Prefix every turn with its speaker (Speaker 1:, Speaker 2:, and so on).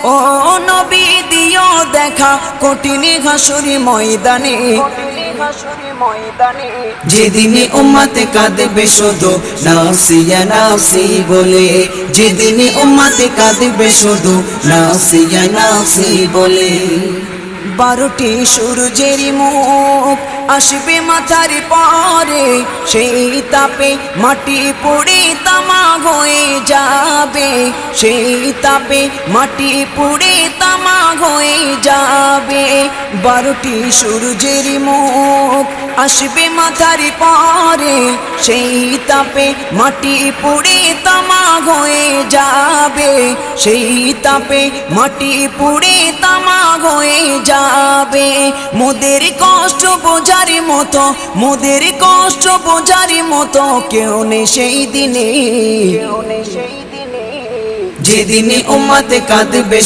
Speaker 1: ও নবী দিও দেখা কঠিন হাসুরি ময়দানে, যেদিনে উম্মতে কাঁদবে শুধু নাফসিয়া নাফসি বলে, যেদিনে উম্মতে কাঁদবে শুধু নাফসিয়া নাফসি বলে। 12টি সূর্যের মুখ আসবে মাথার পরে, সেই তাপে মাটি পুড়ে তামা হয়ে যাবে, সেই তাপে মাটি পুড়ে তামা হয়ে যাবে। 12টি সূর্যের মুখ আসবে মাথার পরে, সেই তাপে মাটি পুড়ে তামা হয়ে যাবে, সেই তাপে মাটি পুড়ে তামা হয়ে যাবে। মোদের কষ্ট বোঝার মতো, মোদের কষ্ট বোঝার মতো কেউ নেই সেই দিনে, যেদিনে উম্মতে কাঁদবে